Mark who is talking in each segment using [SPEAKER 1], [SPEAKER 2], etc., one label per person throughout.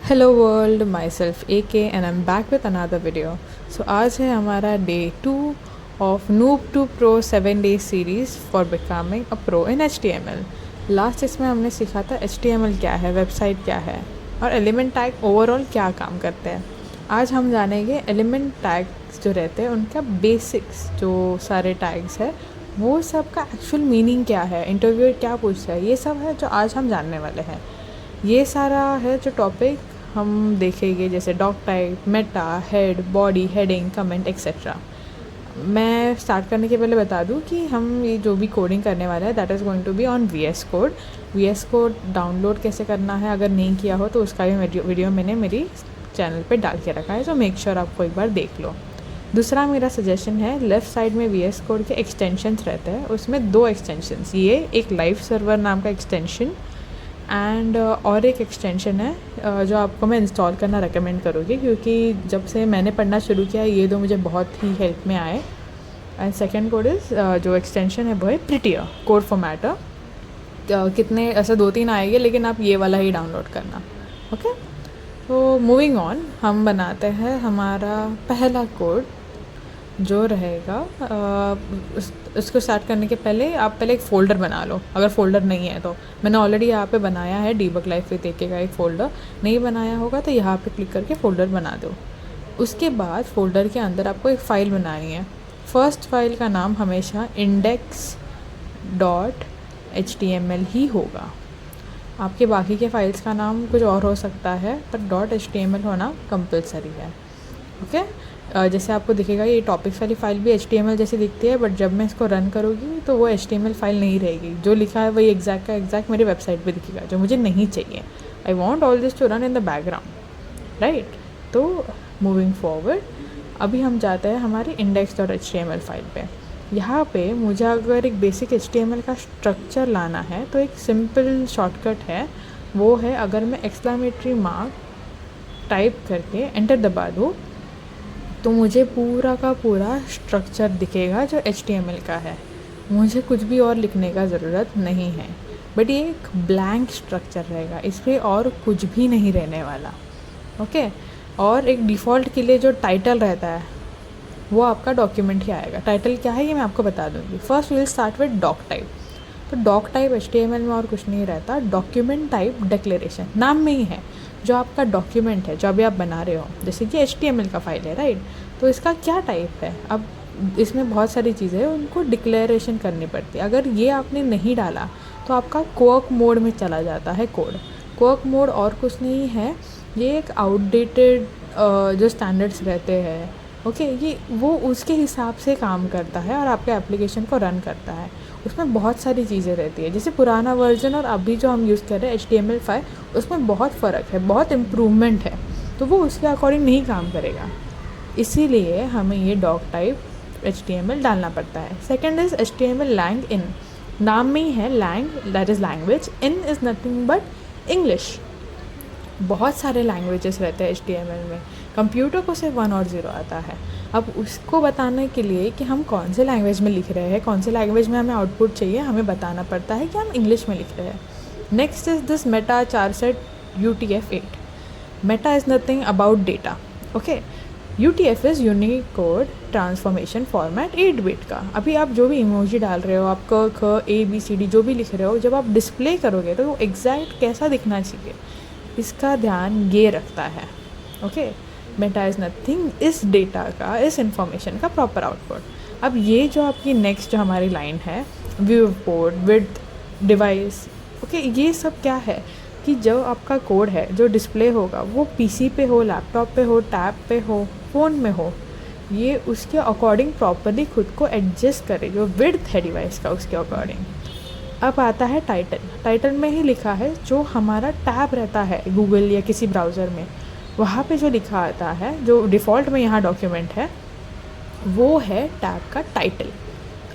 [SPEAKER 1] Hello world, myself A K and I am back with another video. So आज है हमारा day 2 of noob to pro 7 day series for becoming a pro in HTML। Last इसमें हमने सीखा था HTML क्या है, website क्या है और एलिमेंट टैग ओवरऑल क्या काम करते हैं। आज हम जानेंगे एलिमेंट टैग्स जो रहते हैं उनका बेसिक्स, जो सारे टैग्स है वो सब का एक्चुअल मीनिंग क्या है, इंटरव्यूअर क्या पूछता है, ये सब है जो आज हम जानने वाले हैं। ये सारा है जो टॉपिक हम देखेंगे, जैसे doc type, meta, head, body, heading, comment etcetera. मैं स्टार्ट करने के पहले बता दूं कि हम ये जो भी कोडिंग करने वाले हैं that is going to be on VS code. VS code download कैसे करना है अगर नहीं किया हो तो उसका भी वीडियो मैंने मेरी चैनल पे डाल के रखा है, तो मेक श्योर आपको एक बार देख लो। दूसरा मेरा सजेशन है, लेफ़्ट साइड में VS कोड के एक्सटेंशंस रहते हैं, उसमें 2 एक्सटेंशंस, ये एक लाइव सर्वर नाम का एक्सटेंशन एंड और एक एक्सटेंशन है जो आपको मैं इंस्टॉल करना रेकमेंड करूँगी, क्योंकि जब से मैंने पढ़ना शुरू किया ये दो मुझे बहुत ही हेल्प में आए। एंड सेकेंड कोड इज़ जो एक्सटेंशन है वो है प्रिटियर कोड फॉर्मेटर। कितने ऐसे 2-3 आएंगे, लेकिन आप ये वाला ही डाउनलोड करना। ओके, तो मूविंग ऑन, हम बनाते हैं हमारा पहला कोड जो रहेगा। इसको स्टार्ट करने के पहले आप पहले एक फ़ोल्डर बना लो, अगर फ़ोल्डर नहीं है तो। मैंने ऑलरेडी यहाँ पे बनाया है, डीबग लाइफ विद एके का एक फ़ोल्डर। नहीं बनाया होगा तो यहाँ पे क्लिक करके फ़ोल्डर बना दो। उसके बाद फ़ोल्डर के अंदर आपको एक फ़ाइल बनानी है। फर्स्ट फाइल का नाम हमेशा index.html ही होगा। आपके बाकी के फाइल्स का नाम कुछ और हो सकता है, पर .html होना कंपलसरी है। ओके, जैसे आपको दिखेगा ये टॉपिक्स वाली फ़ाइल भी HTML जैसी दिखती है, बट जब मैं इसको रन करूँगी तो वो HTML फ़ाइल नहीं रहेगी। जो लिखा है वही एग्जैक्ट का एग्जैक्ट मेरी वेबसाइट पे दिखेगा, जो मुझे नहीं चाहिए। I want all this to run in the background, right. तो मूविंग फॉरवर्ड, अभी हम जाते हैं हमारी index.html फ़ाइल पे। यहाँ पे मुझे अगर एक बेसिक HTML का स्ट्रक्चर लाना है तो एक सिंपल शॉर्टकट है, वो है अगर मैं एक्सक्लेमेटरी मार्क टाइप करके एंटर दबा दूँ तो मुझे पूरा का पूरा स्ट्रक्चर दिखेगा जो HTML का है। मुझे कुछ भी और लिखने का ज़रूरत नहीं है, बट ये एक ब्लैंक स्ट्रक्चर रहेगा, इस पर और कुछ भी नहीं रहने वाला। ओके, और एक डिफ़ॉल्ट के लिए जो टाइटल रहता है वो आपका डॉक्यूमेंट ही आएगा। टाइटल क्या है ये मैं आपको बता दूँगी। First will start with doc type. तो डॉक टाइप HTML में और कुछ नहीं रहता, डॉक्यूमेंट टाइप डिक्लेरेशन नाम में ही है। जो आपका डॉक्यूमेंट है जो अभी आप बना रहे हो, जैसे कि HTML का फाइल है, राइट, तो इसका क्या टाइप है। अब इसमें बहुत सारी चीज़ें हैं, उनको डिक्लेरेशन करनी पड़ती है। अगर ये आपने नहीं डाला तो आपका क्वर्क मोड में चला जाता है कोड। क्वर्क मोड और कुछ नहीं है, ये एक आउटडेटेड जो स्टैंडर्ड्स रहते हैं, ओके, ये वो उसके हिसाब से काम करता है और आपके एप्लीकेशन को रन करता है। उसमें बहुत सारी चीज़ें रहती है, जैसे पुराना वर्जन और अभी जो हम यूज़ कर रहे हैं HTML5, उसमें बहुत फ़र्क है, बहुत इम्प्रूवमेंट है, तो वो उसके अकॉर्डिंग नहीं काम करेगा। इसीलिए हमें ये डॉक टाइप HTML डालना पड़ता है। Second is HTML lang in। नाम में ही है lang, that is language, in is nothing but English. बहुत सारे लैंग्वेजेस रहते हैं HTML में, कंप्यूटर को सिर्फ 1 और 0 आता है। अब उसको बताने के लिए कि हम कौन से लैंग्वेज में लिख रहे हैं, कौन से लैंग्वेज में हमें आउटपुट चाहिए, हमें बताना पड़ता है कि हम इंग्लिश में लिख रहे हैं। Next is this meta charset UTF-8। Meta is nothing about data, okay. UTF is Unicode transformation format 8 bit का। अभी आप जो भी इमोजी डाल रहे हो, आप क ABCD जो भी लिख रहे हो, जब आप डिस्प्ले करोगे तो वो एग्जैक्ट कैसा दिखना चाहिए, इसका ध्यान ये रखता है। ओके, मेटा इज़ नथिंग इस डेटा का, इस इंफॉर्मेशन का प्रॉपर आउटपुट। अब ये जो आपकी नेक्स्ट जो हमारी लाइन है, view port, width, device, okay, ये सब क्या है कि जो आपका कोड है जो डिस्प्ले होगा वो PC पे हो, लैपटॉप पे हो, टैब पे हो, फ़ोन में हो, ये उसके अकॉर्डिंग प्रॉपरली खुद को एडजस्ट करे, जो विड्थ है डिवाइस का उसके अकॉर्डिंग। अब आता है टाइटल। टाइटल में ही लिखा है जो हमारा टैब रहता है गूगल या किसी ब्राउज़र में, वहाँ पे जो लिखा आता है, जो डिफ़ॉल्ट में यहाँ डॉक्यूमेंट है, वो है टैब का टाइटल।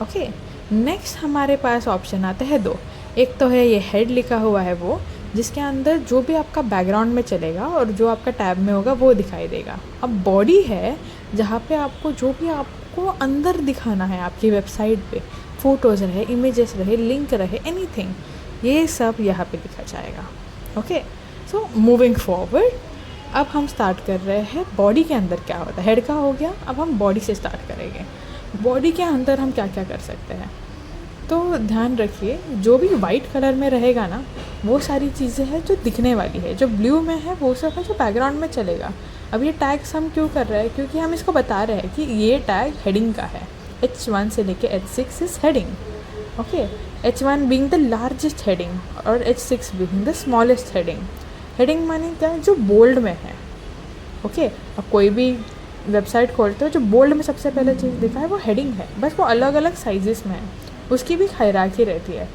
[SPEAKER 1] ओके, नेक्स्ट हमारे पास ऑप्शन आते हैं 2। एक तो है ये हेड लिखा हुआ है वो, जिसके अंदर जो भी आपका बैकग्राउंड में चलेगा और जो आपका टैब में होगा वो दिखाई देगा। अब बॉडी है जहाँ पे आपको जो भी आपको अंदर दिखाना है आपकी वेबसाइट पे, फ़ोटोज़ रहे, इमेजेस रहे, लिंक रहे, एनीथिंग, ये सब यहाँ पे लिखा जाएगा। ओके, सो मूविंग फॉरवर्ड, अब हम स्टार्ट कर रहे हैं बॉडी के अंदर क्या होता है। हेड का हो गया, अब हम बॉडी से स्टार्ट करेंगे। बॉडी के अंदर हम क्या क्या कर सकते हैं, तो ध्यान रखिए जो भी वाइट कलर में रहेगा ना वो सारी चीज़ें हैं जो दिखने वाली है, जो ब्लू में है वो सब है जो बैकग्राउंड में चलेगा। अब ये टैग्स हम क्यों कर रहे हैं, क्योंकि हम इसको बता रहे हैं कि ये टैग हेडिंग का है। H1 से लेके H6 is heading, okay. H1 being the largest heading और H6 being the smallest heading. Heading माने क्या, जो बोल्ड में है, ओके। अब कोई भी वेबसाइट खोलते हो जो बोल्ड में सबसे पहले चीज़ दिखा है वो हेडिंग है, बस वो अलग अलग साइजेस में है, उसकी भी हायरार्की रहती है।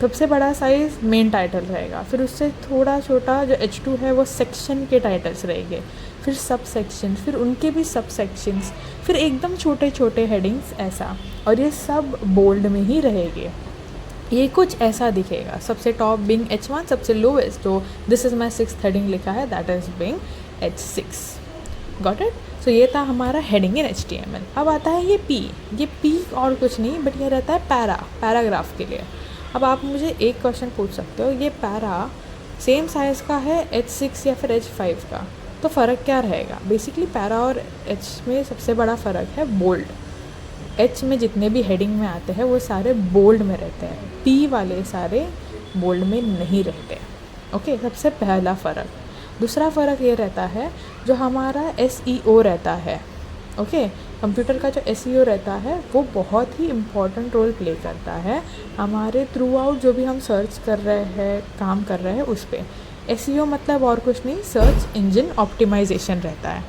[SPEAKER 1] सबसे बड़ा साइज़ मेन टाइटल रहेगा, फिर उससे थोड़ा छोटा जो H2 है वो सेक्शन के टाइटल्स रहेंगे, फिर सब सेक्शन, फिर उनके भी सब सेक्शंस, फिर एकदम छोटे छोटे हेडिंग्स ऐसा, और ये सब बोल्ड में ही रहेंगे। ये कुछ ऐसा दिखेगा, सबसे टॉप बिंग H1, सबसे लोवेस्ट जो this is my 6th heading लिखा है that is being H6। Got it. So ये था हमारा हेडिंग इन HTML। अब आता है ये पी और कुछ नहीं बट ये रहता है पैराग्राफ के लिए। अब आप मुझे एक क्वेश्चन पूछ सकते हो, ये पैरा सेम साइज़ का है H6 या फिर H5 का, तो फ़र्क क्या रहेगा। बेसिकली पैरा और H में सबसे बड़ा फ़र्क है बोल्ड। H में जितने भी हेडिंग में आते हैं वो सारे बोल्ड में रहते हैं, P वाले सारे बोल्ड में नहीं रहते, ओके। सबसे पहला फ़र्क। दूसरा फ़र्क ये रहता है जो हमारा SEO रहता है, ओके। कंप्यूटर का जो SEO रहता है वो बहुत ही इम्पॉर्टेंट रोल प्ले करता है हमारे थ्रू आउट जो भी हम सर्च कर रहे हैं, काम कर रहे हैं उस पर। SEO मतलब और कुछ नहीं, सर्च इंजन ऑप्टिमाइजेशन रहता है।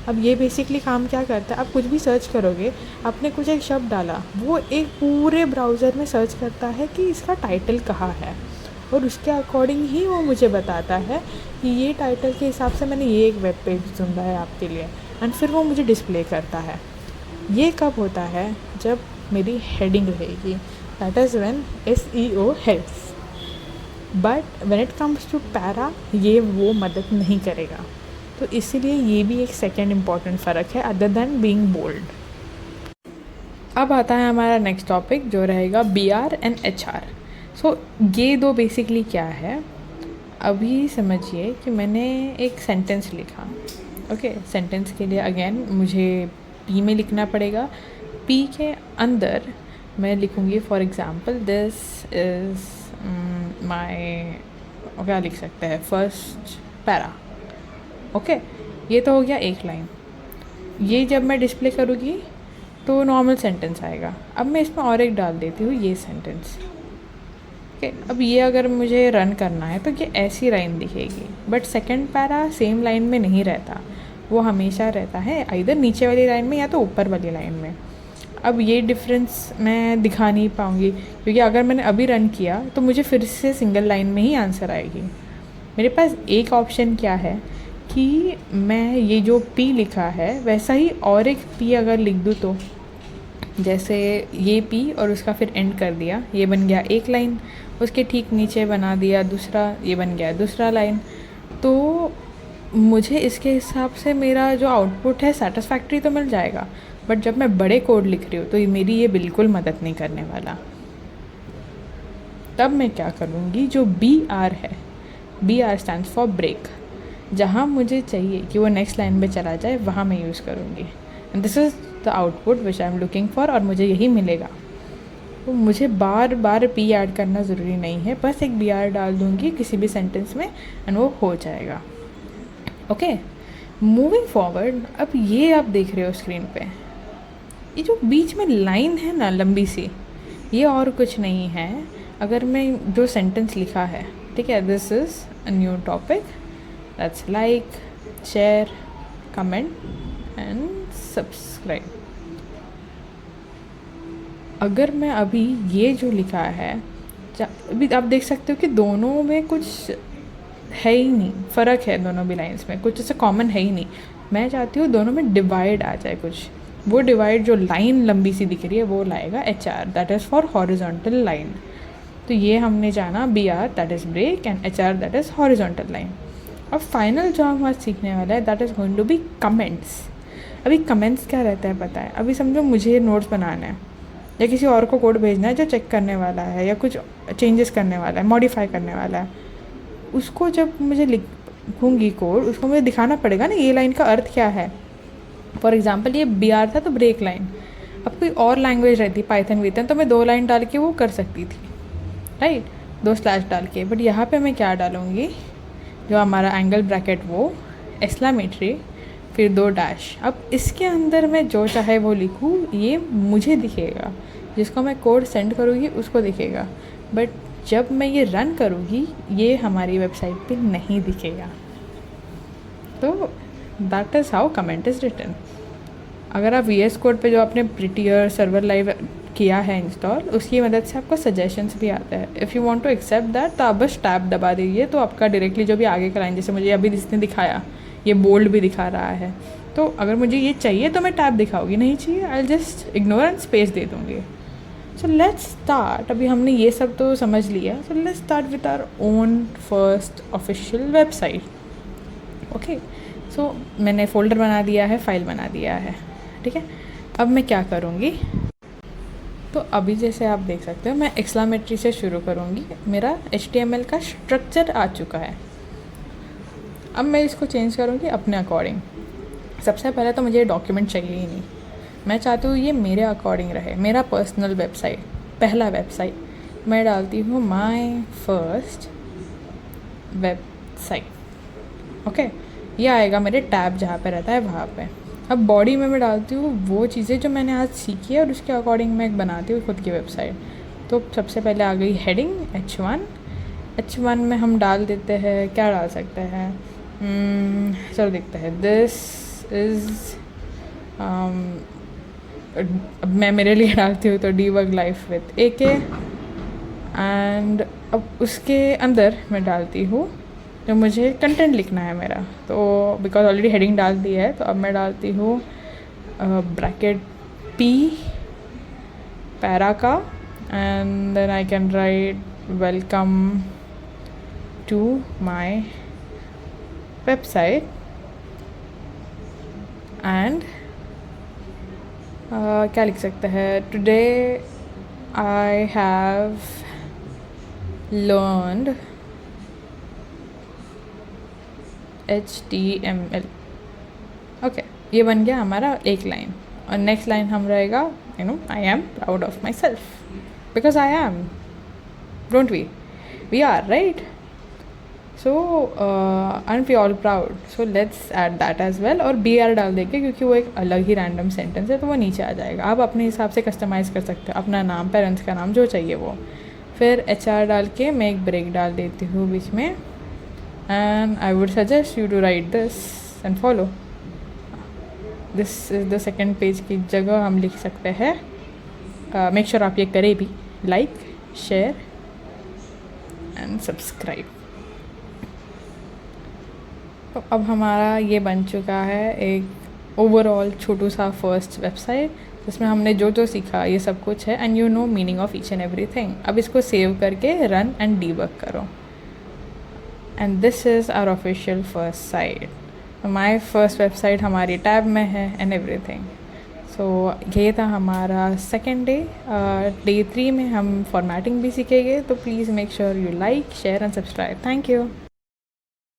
[SPEAKER 1] अब ये बेसिकली काम क्या करता है, आप कुछ भी सर्च करोगे, आपने कुछ एक शब्द डाला, वो एक पूरे ब्राउज़र में सर्च करता है कि इसका टाइटल कहाँ है, और उसके अकॉर्डिंग ही वो मुझे बताता है कि ये टाइटल के हिसाब से मैंने ये एक वेब पेज चुना है आपके लिए, एंड फिर वो मुझे डिस्प्ले करता है। ये कब होता है, जब मेरी हेडिंग रहेगी, that is when SEO helps. But when it comes to para ये वो मदद नहीं करेगा, तो इसीलिए ये भी एक सेकेंड इम्पॉर्टेंट फ़र्क है अदर दैन बीइंग बोल्ड। अब आता है हमारा नेक्स्ट टॉपिक जो रहेगा BR एंड HR। सो ये दो बेसिकली क्या है, अभी समझिए कि मैंने एक सेंटेंस लिखा, ओके। सेंटेंस के लिए अगेन मुझे P में लिखना पड़ेगा। P के अंदर मैं लिखूँगी for example this is my, क्या लिख सकते हैं, फर्स्ट पैरा, ओके। ये तो हो गया एक लाइन। ये जब मैं डिस्प्ले करूँगी तो नॉर्मल सेंटेंस आएगा। अब मैं इसमें और एक डाल देती हूँ ये सेंटेंस, ओके। अब ये अगर मुझे रन करना है तो ये ऐसी लाइन दिखेगी, but second para same line में नहीं रहता, वो हमेशा रहता है आइदर नीचे वाली लाइन में या तो ऊपर वाली लाइन में। अब ये डिफरेंस मैं दिखा नहीं पाऊँगी क्योंकि अगर मैंने अभी रन किया तो मुझे फिर से सिंगल लाइन में ही आंसर आएगी। मेरे पास एक ऑप्शन क्या है कि मैं ये जो P लिखा है वैसा ही और एक P अगर लिख दूँ, तो जैसे ये P और उसका फिर एंड कर दिया, ये बन गया एक लाइन, उसके ठीक नीचे बना दिया दूसरा, ये बन गया दूसरा लाइन। तो मुझे इसके हिसाब से मेरा जो आउटपुट है सेटिस्फैक्ट्री तो मिल जाएगा, बट जब मैं बड़े कोड लिख रही हूँ तो मेरी ये बिल्कुल मदद नहीं करने वाला। तब मैं क्या करूँगी, जो BR है, BR स्टैंड्स फॉर ब्रेक, जहाँ मुझे चाहिए कि वो नेक्स्ट लाइन पे चला जाए वहाँ मैं यूज़ करूँगी, and this is the output which I am looking for, और मुझे यही मिलेगा। तो मुझे बार बार P ऐड करना ज़रूरी नहीं है, बस एक BR डाल दूँगी किसी भी सेंटेंस में एंड वो हो जाएगा, ओके। मूविंग फॉरवर्ड, अब ये आप देख रहे हो स्क्रीन पे, ये जो बीच में लाइन है ना लंबी सी, ये और कुछ नहीं है। अगर मैं जो सेंटेंस लिखा है, ठीक है, this is a new topic, that's like, share, comment and subscribe. अगर मैं अभी ये जो लिखा है, अभी आप देख सकते हो कि दोनों में कुछ है ही नहीं, फ़र्क है दोनों भी लाइंस में, कुछ ऐसा कॉमन है ही नहीं। मैं चाहती हूँ दोनों में डिवाइड आ जाए कुछ, वो डिवाइड जो लाइन लंबी सी दिख रही है वो लाएगा HR, that is for horizontal line. तो ये हमने जाना BR that is break and HR that is horizontal line. अब फाइनल जो हम आज सीखने वाला है that is going to be comments. अभी कमेंट्स क्या रहता है पता है, अभी समझो मुझे नोट्स बनाना है या किसी और को कोड भेजना है जो चेक करने वाला है या कुछ चेंजेस करने वाला है, मॉडिफाई करने वाला है, उसको जब मुझे लिखूँगी कोड, उसको मुझे दिखाना पड़ेगा ना ये लाइन का अर्थ क्या है। फॉर एग्ज़ाम्पल ये BR था तो ब्रेक लाइन। अब कोई और लैंग्वेज रहती पाइथन वीथन तो मैं 2 लाइन डाल के वो कर सकती थी, राइट, 2 स्लैश डाल के। बट यहाँ पे मैं क्या डालूँगी, जो हमारा एंगल ब्रैकेट वो एक्सक्लेमेटरी फिर 2 डैश। अब इसके अंदर मैं जो चाहे वो लिखूँ ये मुझे दिखेगा, जिसको मैं कोड सेंड करूँगी उसको दिखेगा, बट जब मैं ये रन करूँगी ये हमारी वेबसाइट पे नहीं दिखेगा। तो that is how comment is written. अगर आप VS कोड पे जो आपने प्रिटियर सर्वर लाइव किया है इंस्टॉल, उसकी मदद से आपको सजेशंस भी आता है। If you want to accept that तो आप बस टैब दबा दीजिए, तो आपका डायरेक्टली जो भी आगे का लाइन, जैसे मुझे अभी जिसने दिखाया ये बोल्ड भी दिखा रहा है, तो अगर मुझे ये चाहिए तो मैं टैब दिखाऊंगी, नहीं चाहिए I just ignore and space दे दूँगी। So let's start. अभी हमने ये सब तो समझ लिया, so let's start with our own first official website. Okay, so मैंने फ़ोल्डर बना दिया है, फाइल बना दिया है, ठीक है। अब मैं क्या करूँगी, तो अभी जैसे आप देख सकते हो मैं एक्सक्लेमेटरी से शुरू करूँगी। मेरा HTML का स्ट्रक्चर आ चुका है। अब मैं इसको चेंज करूँगी अपने अकॉर्डिंग। सबसे पहले तो मुझे डॉक्यूमेंट चाहिए ही नहीं, मैं चाहती हूँ ये मेरे अकॉर्डिंग रहे, मेरा पर्सनल वेबसाइट, पहला वेबसाइट। मैं डालती हूँ माय फर्स्ट वेबसाइट, ओके। ये आएगा मेरे टैब जहाँ पे रहता है वहाँ पे। अब बॉडी में मैं डालती हूँ वो चीज़ें जो मैंने आज सीखी है और उसके अकॉर्डिंग मैं एक बनाती हूँ खुद की वेबसाइट। तो सबसे पहले आ गई हेडिंग H1 में हम डाल देते हैं, क्या डाल सकते हैं, चलो देखते हैं, दिस इज़ अब मैं मेरे लिए डालती हूँ तो debug life with AK। And अब उसके अंदर मैं डालती हूँ जो मुझे कंटेंट लिखना है मेरा, तो बिकॉज ऑलरेडी हेडिंग डाल दी है तो अब मैं डालती हूँ ब्रैकेट P पैरा का, and then I can write welcome to my website. And क्या लिख सकते हैं, today I have learned HTML। Okay, ये बन गया हमारा एक लाइन। और नेक्स्ट लाइन हम रहेगा, I am proud of myself because I am, don't we are right. So aren't we all proud, so let's add that as well। और BR डाल देंगे क्योंकि वो एक अलग ही रैंडम सेंटेंस है तो वो नीचे आ जाएगा। आप अपने हिसाब से कस्टमाइज़ कर सकते हो, अपना नाम, पेरेंट्स का नाम, जो चाहिए वो। फिर HR डाल के मैं एक ब्रेक डाल देती हूँ बीच में, and I would suggest you to write this and follow. This is the second page की जगह हम लिख सकते हैं, मेक श्योर आप ये करें भी, लाइक, शेयर एंड सब्सक्राइब। तो अब हमारा ये बन चुका है एक ओवरऑल छोटू सा फर्स्ट वेबसाइट, जिसमें हमने जो जो सीखा ये सब कुछ है, and you know meaning of each and everything. अब इसको सेव करके रन एंड डीबग करो, and this is our official first site. My first website हमारी टैब में है एंड एवरीथिंग। सो ये था हमारा सेकेंड डे। डे 3 में हम फॉर्मेटिंग भी सीखेंगे, तो please make sure you like, share and subscribe. Thank you.